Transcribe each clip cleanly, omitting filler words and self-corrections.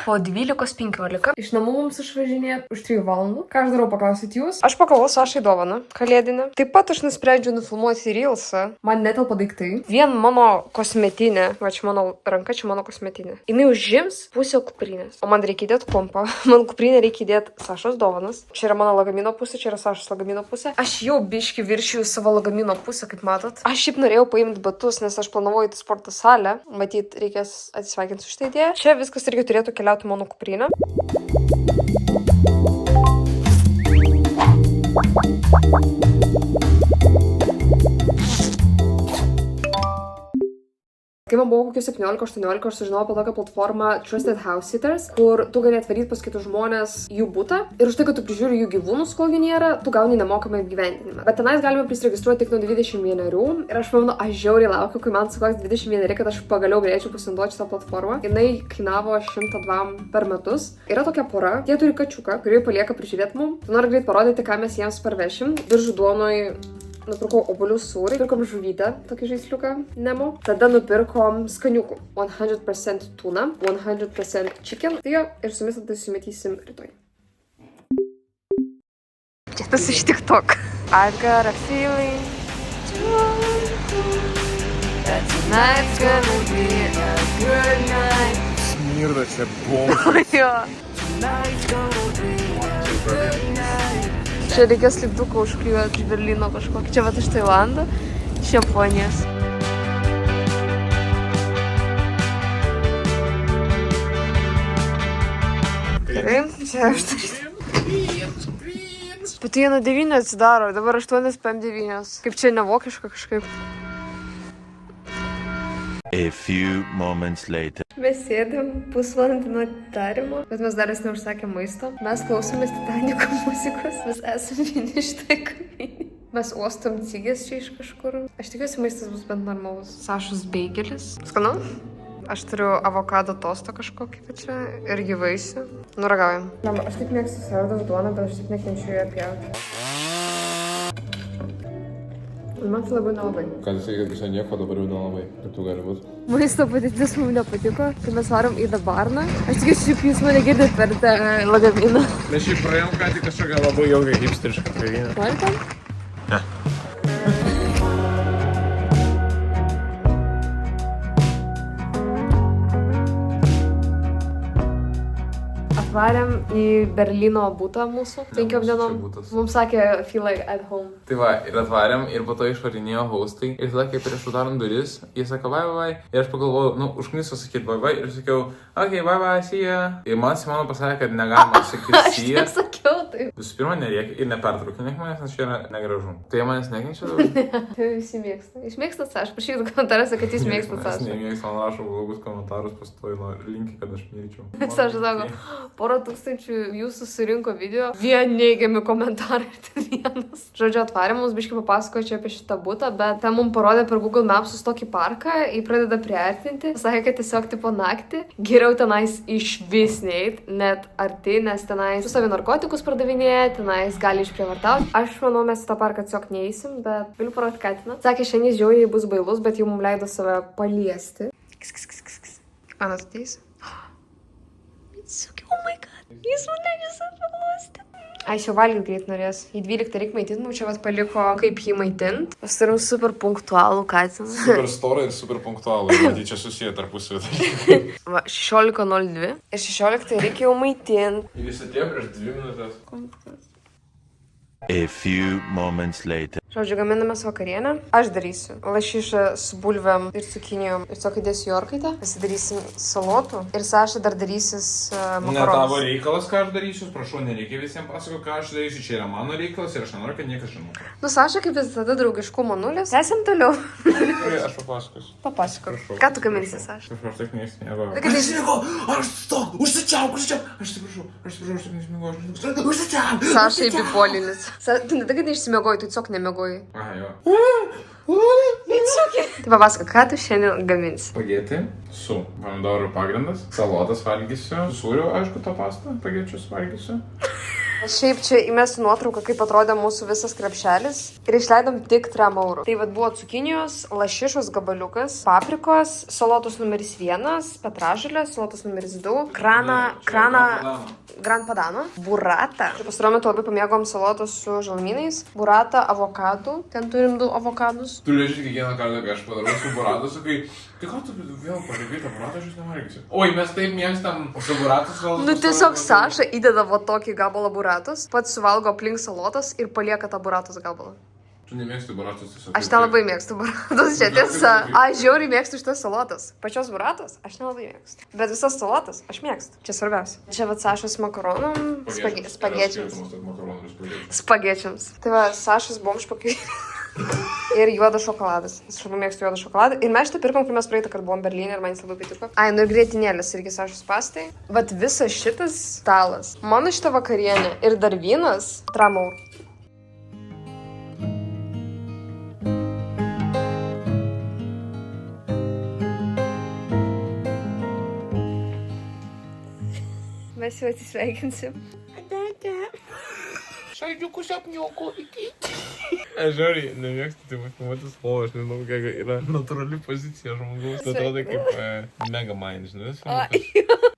po 12:15. Iš namų mums išvažinėt už 3 valandų. Ką aš darau, paklausit jūs? Aš pakavau Sašai dovaną kalėdinę. Taip pat aš nusprendžiu nufilmuoti reelsą. Man netelpa daiktai. Vien mano kosmetinė, va čia mano ranka, čia mano kosmetinė. Jinai užims pusę kuprinės. O man reikia įdėti kompą. Man kuprinė reikia įdėti Sašos dovanas. Čia yra mano lagamino pusė, čia yra Sašos lagamino pusė. Aš jau biški viršiju savo lagamino pusę, kaip matot. Aš šiaip norėjau paimti batus, nes aš planavau į sporto salę. Matyt, reikės atsisveikinti su šitą idėją. Čia viskas irgi turėtų keliauti mano kuprinę. Kai man buvo kokius 17-18, aš sužinojau apie tokią platformą Trusted House Sitters, kur tu gali atvaryti pas kitus žmonės jų butą ir už tai, kad tu prižiūri jų gyvūnus, kol jų nėra, tu gauni nemokamą apgyvendinimą. Bet tenais galima prisiregistruoti tik nuo 21 ir aš manau, aš žiauriai laukiu, kai man sukaks 21, kad aš pagaliau galėčiau pasinaudoti šitą platformą. Jinai kainavo 102 per metus. Yra tokia pora, jie turi kačiuką, kurį palieka prižiūrėti mum. Tu nori greit parodyti, ką mes jiems parvešim. Biržų duonoj nupirkau obuolių sūrį, pirkom žuvytę, tokį žaisliuką Nemo. Tada nupirkom skaniukų. 100% tuna, 100% chicken. Tai jo, ir su jumis tada susimatysim rytoj. Čia tas iš TikTok. I've got a feeling that tonight's gonna be a good night. Smirda čia bomba. Jo. Čia reikės lipduką užklijuoti iš Berlyno kažkokį. Čia vat iš Tailando, iš Japonijos. Gerai, čia aš darysiu. Bet jie nuo 9 atsidaro, dabar 8 PM9. Kaip čia nevokiška kažkaip. A few moments later. Mes sėdėm pusvalandį nuo atidarymo, bet mes dar neužsakėm maisto. Mes klausomės Titaniko muzikos, mes esame vieni šitai kavinė. Mes uostom cigės čia iš kažkur. Aš tikiuosi, maistas bus bent normalus. Sašos beigelis. Skanu? Aš turiu avokado tostą kažkokį čia irgi vaisių. Nuragaujam. Aš taip mėgstu sardos duoną, bet aš taip nekenčiu ją pjauti. Man tai labai nelabai. Ką tu sakai, kad visai nieko, dabar jau nelabai. Kaip tu gali būt? Maisto patirtis mums nepatiko, tai mes varom į dabarną. Aš tikiuosi, šiaip jūs mane girdit per tą lagaminą. Mes šiaip praėjom ką tik kažkokią labai ilgą hipsterišką kavinę. Norite? Ne. Atvarėm į Berlyno butą mūsų 5 dienom. Mums sakė, feel like at home. Tai va, ir atvarėm ir po to išvarinėjo hostai. Ir tada, kai prieš uždarant duris, jie sako bye. Ir aš pagalvojau, užkniso sakyti bye. Ir sakiau, okay, bye, see ya. Ir man Simona pasakė, kad negalima sakyti see ya. Aš nesakiau taip. Visų pirma, nereikia ir nepertraukinėk manęs, nes čia yra negražu. Tai jie manęs nekenčia dabar? Tai visi mėgsta. Išmėgstat Sašą? Prašykit komentaruose, kad jūs mėgstat Sašą. Sašą. Mes nemėgstam, man rašo blogus komentarus, pastoju linki, kad aš mėgčiau. Saša sako, porą tūkstančių jūsų surinko video, vien neigiami komentarai ir ten vienas. Žodžiu, atvarėm, mums biškai papasakojo čia apie šitą butą, bet ten mums parodė per Google Mapsus tokį parką, jį pradeda priartinti. Sakė, kad tiesiog tipo naktį geriau tenais iš vis neit, net arti, nes tenais su savi narkotikus pardavinėja, tenais gali išprievartauti. Aš manau, mes į tą parką tiesiog neįsim, bet galiu parodyti katiną. Sakė, šiandien žiauriai bus bailus, bet jau mums leido save paliesti. Ana, tu teisi? Oh my god, jis mane visą paglostė. Aš jau valgyti greit norės. Į 12 reikia maitinti, čia vat paliko kaip jį maitint. Mes turim super punktualų katiną. Super storą ir super punktualų. Matyt, čia susiję tarpusavį. Va, 16:02. Ir 16 reikia jau maitinti. Ir jis atėjo prieš 2 minutės. A few moments later. Žodžiu, gaminamės vakarienę. Aš darysiu lašišą su bulvėm ir cukinijom. Ir tiesiog įdėsiu į orkaitę. Pasidarysim salotų. Ir Saša dar darysis makaronus. Ne tavo reikalas, ką aš darysiu. Prašau, nereikia visiems pasakoti, ką aš darysiu. Čia yra mano reikalas ir aš nenoriu, kad niekas žinotų. Nu, Saša, kaip visada draugiškumo nulis. Tęsim toliau. Aš papasakosiu. Papasakok. Ką tu gaminsi, Saša? Aš taip nesimiegau. Aš nemiegau! Aš stok! Užsičiauk! Aš taip užsičiauk! Sašai bipolinis. Tu ne tai, kad neišsimiegojai, tu tiesiog nemiegojai. Aha, jo. Tai papasakok, ką tu šiandien gaminsi? Spageti su pomidorų pagrindas. Salotas valgysiu. Sūriu, aišku, tą pastą. Pagečius valgysiu. Šiaip čia įmesiu nuotrauką, kaip atrodė mūsų visas krepšelis. Ir išleidom tik 3 eurų. Tai vad buvo cukinijos, lašišos gabaliukas, paprikos, salotos numeris 1, petražalės, salotos numeris 2, Gran Padano, burata. Pastaruoju metu labai pamėgom salotos su žalumynais. Burata, avokadų. Ten turim 2 avokadus. Tu leži kiekvieną kartą, kai aš padarau su buratu, sakai, tai ką tu vėl palikai tą buratą, aš nevalgysiu. Oi, mes taip mėgstam su buratus gal... Nu tiesiog Saša įdeda va tokį gabalą buratos, pats suvalgo aplink salotas ir palieka tą buratos gabalą. Tu nemėgsti buratus tiesiog. Aš nelabai mėgstu buratos, čia tiesa. Aš žiauriai mėgstu šitas salotas. Pačios buratos aš nelabai mėgstu. Bet visas salotas aš mėgstu. Čia svarbiausia. Čia va Sašas makaronam, spagečiams. Spagečiams. Tai va Sašas bomžpakai. Ir juodas šokoladas. Aš labai mėgstu juodą šokoladą. Ir mes šitą pirkom, kai mes praeitą, kad buvom Berlyne ir man jis labai patiko. Ai, nu ir grietinėlės irgi Sašos pastai. Vat visas šitas stalas. Mano šitą vakarienę ir dar vynas 3 eurų. Mes jau atsisveikinsim. Šaldžiukų sapniukų iki. Aš žiūrėjau, nemėgstu tai filmuoti spalvą, aš nežinau, kokia yra natūrali pozicija žmogaus. Tai atrodo kaip Megamind, žinai, filmuotas.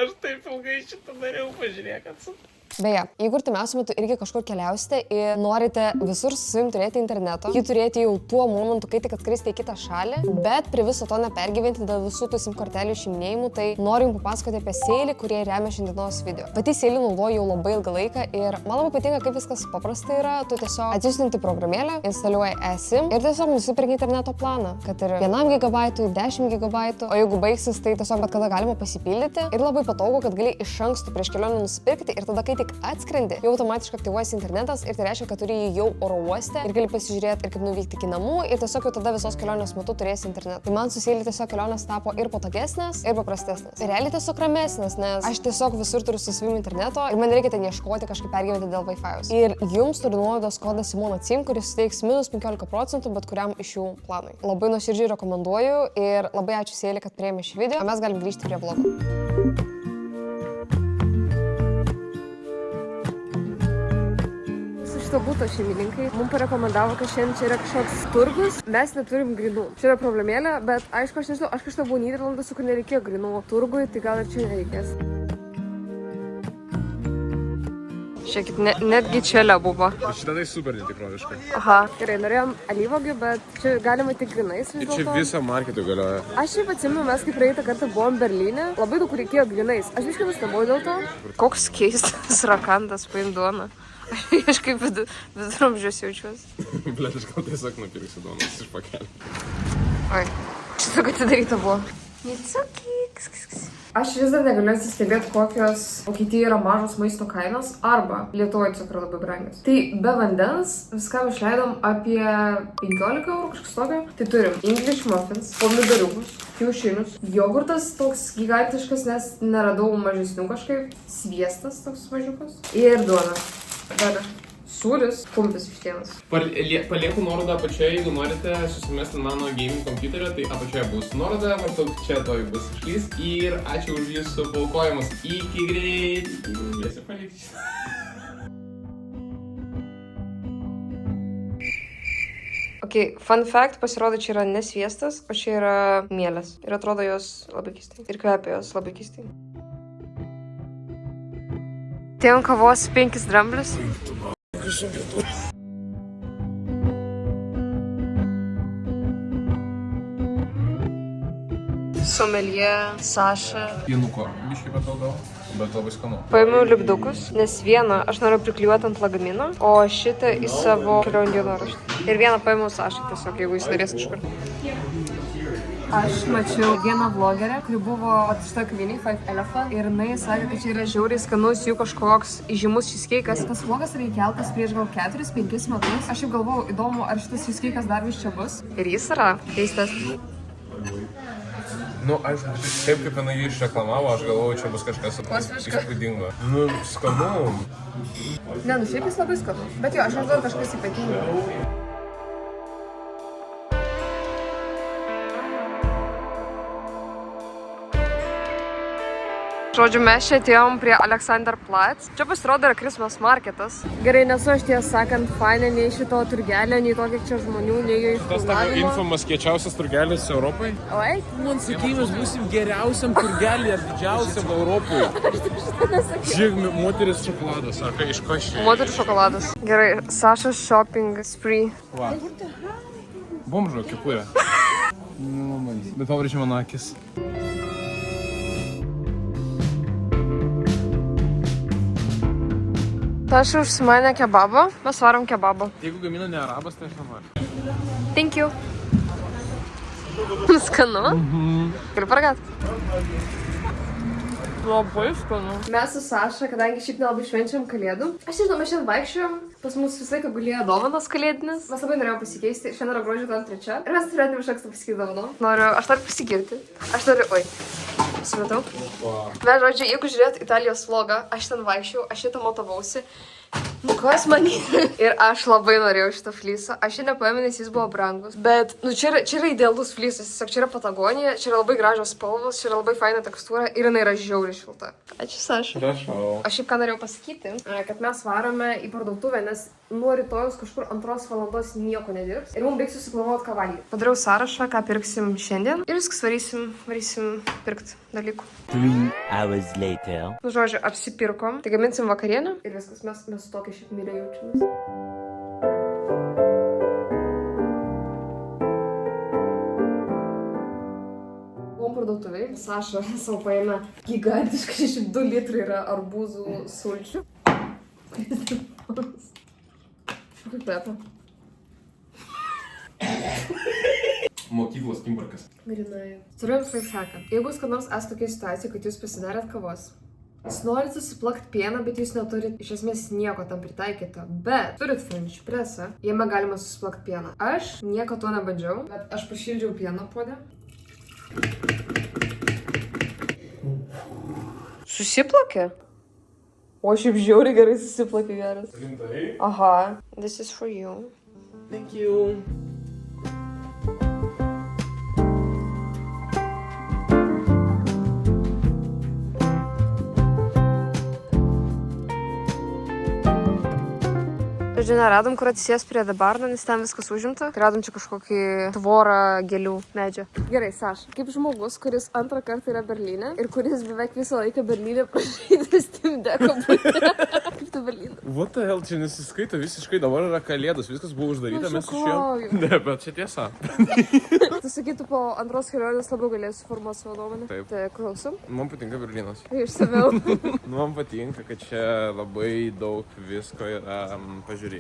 Aš taip ilgai šitą dariau, pažiūrėk, atsup. Beje, jeigu artimiausiu metu irgi kažkur keliausite ir norite visur su savim turėti interneto, jį turėti jau tuo momentu, kai tik atskrisite į kitą šalį, bet prie viso to nepergyventi dėl visų tų SIM kortelių išiminėjimų, tai noriu jums papasakoti apie Seilį, kurie remia šiandienos video. Pati Seilį naudoju jau labai ilgą laiką ir man labai patinka, kaip viskas paprasta yra. Tu tiesiog atsiunti programėlę, instaliuoji eSIM ir tiesiog nusipirki interneto planą, kad ir 1 GB, 10 GB, o jeigu baigsis, tai tiesiog bet kada galima pasipildyti ir labai patogu, kad gali iš anksto prieš kelionę nusipirkti ir tada, kai tik atskrendi, jau automatiškai aktyvuojasi internetas ir tai reiškia, kad turi jį jau oro uoste ir gali pasižiūrėti ir kaip nuvykti iki namų ir tiesiog jau tada visos kelionės metu turėsi internetą. Tai man su Seilį tiesiog kelionės tapo ir patogesnės, ir paprastesnės. Ir realiai tiesiog ramesnės, nes aš tiesiog visur turiu su savimi interneto ir man reikia ten ieškoti kažkaip pergyventi dėl Wi-Fi'aus. Ir jums turiu nuolaidos kodą Simona Sim, kuris suteiks minus 15% bet kuriam iš jų planui. Labai nuoširdžiai rekomenduoju ir labai ačiū Seilį, kad priėmė šį video, o mes galim grįžti prie vlogo. Šito būto šeimininkai mums parekomendavo, kad šiandien čia yra kažkoks turgus. Mes neturim grinų. Čia yra problemėlė, bet aišku, aš nežinau, aš kažkaip buvau Nyderlanduose, kur nereikėjo grinų turgui, tai gal ir čia nereikės. Žiūrėkit, netgi čia buvo. Šitą tai super netikroviškai. Aha, gerai, norėjom alyvogių, bet čia galima tik grinais vis dėlto. Ir čia visą marketą galioja. Aš šiaip atsimenu, mes kaip praeitą kartą buvom Berlyne, labai daug reikėjo grinais. Aš biškai nustebau dėl to. Koks keistas rakandas paim duoną. Aš kaip viduramžius jaučiuosi. Blet, aš gal tiesiog nupirksiu duonos iš pakelio. Oi, čia tokia atidaryta buvo. Aš vis dar negaliu atsistebėti, kokios Vokietijoje yra mažos maisto kainos arba Lietuvoje tiesiog yra labai brangios. Tai be vandens viskam išleidom apie 15 eurų kažkas tokio. Tai turim English muffins, pomidoriukus, kiaušinius, jogurtas toks gigantiškas, nes neradau mažesnių kažkaip, sviestas toks mažiukas ir duona. Dar sūris, kumpis vištienos. Palieku nuorodą apačioje, jeigu norite susimesti mano gaming kompiuterio, tai apačioje bus nuoroda, maždaug čia toj bus išlys. Ir ačiū už jūsų paaukojimus. Iki greit. Galėsiu palikti. Ok, fun fact, pasirodo, čia yra ne sviestas, o čia yra mielės. Ir atrodo jos labai keistai. Ir kvepia jos labai keistai. Tėvim kavos 5 dramblius. Somelie, Saša. Pienuko, biškai patogiau, bet labai skanu. Paėmiau lipdukus, nes vieną aš noriu priklijuoti ant lagamino, o šitą į savo kelionių dienoraštį. Ir vieną paėmiau Sašai tiesiog, jeigu jis norės kažkur. Aš mačiau vieną vlogerę, kuri buvo šitą kavinį, Five Elephant, ir jinai sakė, kad čia yra žiauriai skanus jų kažkoks įžymus cheesecake. Tas vlogas yra įkeltas prieš gal 4-5 metus. Aš jau galvojau, įdomu, ar šitas cheesecake dar vis čia bus. Ir jis yra keistas. Nu, aišku, taip kaip jinai jį išreklamavo, aš galvojau, čia bus kažkas įspūdingo. Nu, skanu. Ne, nu šiaip jis labai skanu. Bet jo, aš nežinau, kažkas ypatingo. Žodžiu, mes čia atėjom prie Alexanderplatz. Čia pasirodo yra Christmas marketas. Gerai, nesu aš tiesą sakant fainė nei šito turgelio, nei to, kiek čia žmonių, nei jo Tas tavo infomas kiečiausias turgelis Europai. Oi? Man sakai, mes būsim geriausiam turgelį ir didžiausiam Europoje. Žiūrėk, moteris šokoladas, sako, iš ko šiai? Moterų šokoladas. Gerai, Sašas shopping spree. Va. Bomžo kepurė. Bet pavarėčiau mano akis. Tai aš užsimanę kebabą, mes varom kebabą. Jeigu gamina ne arabas, tai aš nenoriu. Thank you. Skanu? Galiu paragauti? Labai skanu. Mes su Saša, kadangi šiaip nelabai švenčiam kalėdų. Aš nežinau, mes šiandien vaikščiojom, pas mus visą laiką gulėjo dovanos kalėdinės. Mes labai norėjom pasikeisti, šiandien yra gruodžio 3. Ir mes turėtume iš anksto pasikeisti dovanom. Aš noriu pasigirti. Pasimetau. Bet žodžiu, jeigu žiūrėt Italijos vlogą, aš ten vaikščiau, aš šitą motavausi. Nu, kas manį? Ir aš labai norėjau šitą flysą. Aš jį nepaėmė, nes jis buvo brangus. Bet, čia yra idealus flysas. Tiesiog čia yra Patagonija, čia yra labai gražios spalvos, čia yra labai faina tekstūra ir jinai yra žiauriai šilta. Ačiū, Saša. Prašau. Aš šiaip ką norėjau pasakyti, kad mes varome į parduotuvę, nes nuo rytojus kažkur 2 valandos nieko nedirbs. Ir mums reiks susiplanuoti, ką valgyti. Padariau sąrašą, ką pirksim šiandien. Ir viskas varysim pirkti dalykų. 3 hours later. Nu, žodžiu, apsipirkom. Tai gaminsim vakarienę. Ir viskas, mes su tokia šiaip mylė jaučiamės. Buvom parduotuviai. Saša savo paėmė gigantiškai 62 litrai yra arbūzų sulčių. Kaip kvepia. Mokyklos kimbarkas. Grinai. Turiu jums lifehacką. Jeigu jūs kad nors esate tokia situacija, kad jūs pasidarėt kavos, jūs norit susiplakt pieną, bet jūs neturit iš esmės nieko tam pritaikyto, bet turit French pressą, jame galima susiplakt pieną. Aš nieko to nebandžiau, bet aš pašildžiau pieną puodę. Susiplakė? O šiaip žiauriai gerai susiplakė geras. Rimtai? Aha, this is for you. Thank you. Žodžiu, neradom, kur atsisės prie dabarno, nes ten viskas užimta. Radom čia kažkokį tvorą gėlių medžio. Gerai, Saša, kaip žmogus, kuris antrą kartą yra Berlyne ir kuris beveik visą laiką Berlyne pražaidęs Steam Deck'o būti. Kaip tu Berlyne? What the hell, čia nesiskaito visiškai, dabar yra kalėdos, viskas buvo uždaryta, mes išėjom. Ne, bet čia tiesa. Tu sakytų, po antros kelionės labiau galėsi suformuoti savo nuomonę. Taip. Tai klausom. Man patinka Berlynas. Išsamiau. Man patinka, kad čia labai daug visko yra pažiūrėti.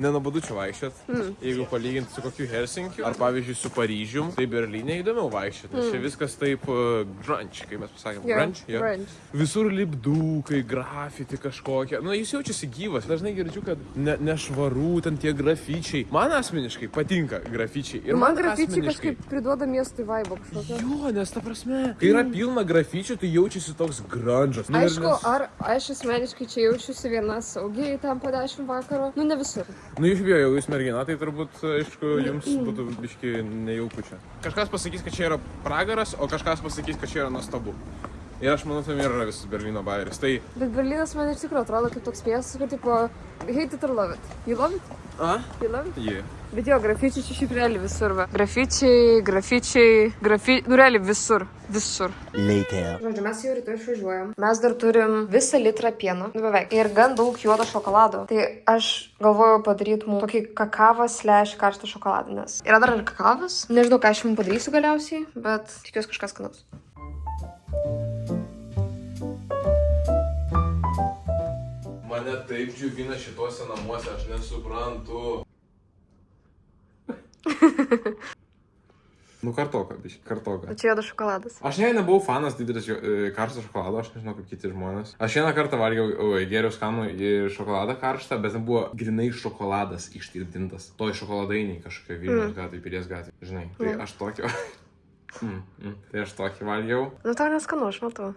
Nenuobodu čia vaikščiot. Jeigu palyginti su kokiu Helsinkiu ar pavyzdžiui su Paryžium, tai Berlyne įdomiau vaikščiot. Nes čia viskas taip grunge, kai mes pasakėm. Grunge? Yeah. Grunge. Visur lipdukai, grafiti kažkokie. Nu, jis jaučiasi gyvas. Dažnai girdžiu, kad nešvaru ten tie grafičiai. Man asmeniškai patinka grafičiai. Ir man grafičiai kažkaip priduoda miestui vaibo kažkokio. Jo, nes ta prasme, kai yra pilna grafičių, tai jaučiasi toks grunge'as. Aišku, ar aš asmeniškai čia jaučiuosi viena saugiai ten po 10 vakaro? Nu, ne visur. Nu, išbėjau, jeigu jūs mergina, tai turbūt, aišku, jums būtų biški nejauku čia. Kažkas pasakys, kad čia yra pragaras, o kažkas pasakys, kad čia yra nuostabu. Ir aš manau, tam yra visas Berlyno bajeris. Tai... Bet Berlynas man iš tikrųjų atrodo kaip toks miestas, kur tipo, hate it or love it. You love it? A? You love it? Yeah. Bet jo, grafičiai čia šiaip realiai visur, va. Grafičiai, nu realiai visur. Later. Žodžiu, mes jau rytoj išvažiuojam. Mes dar turim visą litrą pieno, nu beveik. Ir gan daug juodo šokolado. Tai aš galvoju padaryti mums tokį kakavą / karštą šokoladą, nes yra dar ir kakavas. Nežinau, ką aš jums padarysiu galiausiai, bet tikiuosi kažkas skanaus. Mane taip džiugina šituose namuose, aš nesuprantu. Nu, kartoka, biškai, kartoka. O čia juodas šokoladas. Aš nebuvau fanas didelis karšto šokolado, aš nežinau kaip kiti žmonės. Aš vieną kartą valgiau, gėriau skanų šokoladą karštą, bet ten buvo grinai šokoladas ištirpdintas. Toj šokoladainiai kažkokia Vilniaus gatvė, Pilies gatvė, žinai. Tai aš tokio... Tai aš tokį valgiau. Nu, tau neskanu, aš matau.